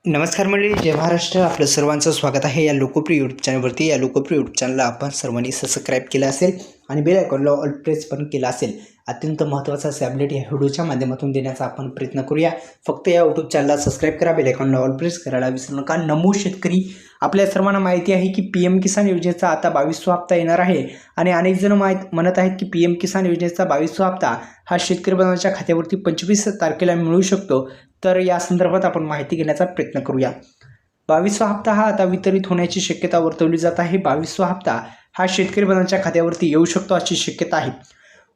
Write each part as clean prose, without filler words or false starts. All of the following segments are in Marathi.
नमस्कार मंडळी, जय महाराष्ट्र. आपलं सर्वांचं स्वागत आहे या लोकप्रिय यूट्यूब चॅनलवरती. या लोकप्रिय यूट्यूब चॅनलला आपण सर्वांनी सबस्क्राईब केलं असेल आणि बेल आयकॉनला ऑल प्रेस पण केला असेल. अत्यंत महत्त्वाचा अपडेट या व्हिडिओच्या माध्यमातून देण्याचा आपण प्रयत्न करूया. फक्त या यूट्यूब चॅनलला सबस्क्राईब करा, बेल आयकॉनला ऑल प्रेस करायला विसरू नका. नमो शेतकरी, आपल्या सर्वांना माहिती आहे की PM किसान योजनेचा आता 22वा हप्ता येणार आहे आणि अनेक जण म्हणत आहेत की PM किसान योजनेचा 22वा हप्ता हा शेतकरी बांधवांच्या खात्यावरती 25 तारखेला मिळू शकतो. तर या संदर्भात आपण माहिती घेण्याचा प्रयत्न करूया. 22वा हप्ता हा आता वितरित होण्याची शक्यता वर्तवली जात आहे. 22वा हप्ता हा शेतकरी बांधवांच्या खात्यावरती येऊ शकतो अशी शक्यता आहे.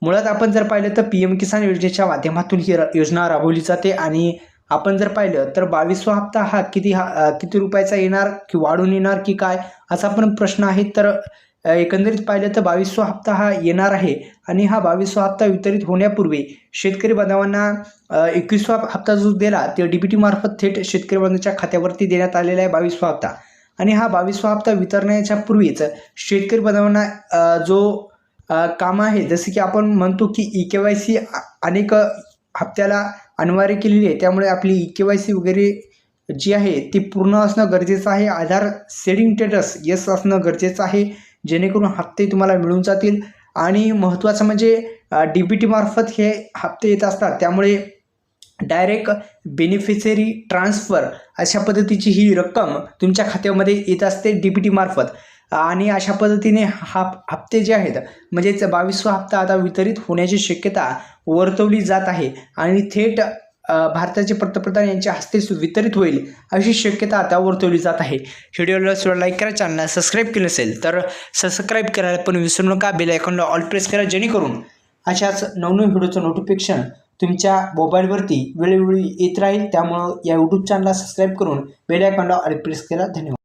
मुळात आपण जर पाहिलं तर PM किसान योजनेच्या माध्यमातून ही योजना राबवली जाते आणि आपण जर पाहिलं तर 22वा हप्ता हा किती रुपयाचा येणार की वाढून येणार की काय असा पण प्रश्न आहे. तर एकंदरीत पाहिलं तर 22वा हप्ता हा येणार आहे आणि हा 22वा हप्ता वितरित होण्यापूर्वी शेतकरी बांधवांना 21वा हप्ता जो दिला ते DBT मार्फत थेट शेतकरी बांधवांच्या खात्यावरती देण्यात आलेला आहे 22वा हप्ता. आणि हा 22वा हप्ता वितरण्याच्या पूर्वीच शेतकरी बांधवांना जो काम आहे, जसे की आपण म्हणतो की eKYC अनेक हप्त्याला अनिवार्य केलेली आहे, त्यामुळे आपली eKYC वगैरे जी आहे ती पूर्ण असणं गरजेचं आहे. आधार सेडिंग स्टेटस येस असणं गरजेचं आहे, जेणेकरून हप्ते तुम्हाला मिळून जातील. आणि महत्त्वाचं म्हणजे DBT मार्फत हे हप्ते येत असतात, त्यामुळे डायरेक्ट बेनिफिशरी ट्रान्सफर अशा पद्धतीची ही रक्कम तुमच्या खात्यामध्ये येत असते DBT मार्फत. आणि अशा पद्धतीने हप्ते जे आहेत म्हणजेच 22वा हप्ता आता वितरित होण्याची शक्यता वर्तवली जात आहे आणि थेट भारताचे पंतप्रधान यांच्या हस्ते वितरित होईल अशी शक्यता आता वर्तवली जात आहे. व्हिडिओला लाईक करा, चॅनलला सबस्क्राईब केलं असेल तर सबस्क्राईब करायला पण विसरू नका. बेल आयकॉनला ऑल प्रेस करा, जेणेकरून अशाच नवनवीन व्हिडिओचं नोटिफिकेशन तुमच्या मोबाईलवरती वेळोवेळी येत राहील. त्यामुळं या यूट्यूब चॅनलला सबस्क्राईब करून बेल आयकॉनला ऑल प्रेस करा. धन्यवाद.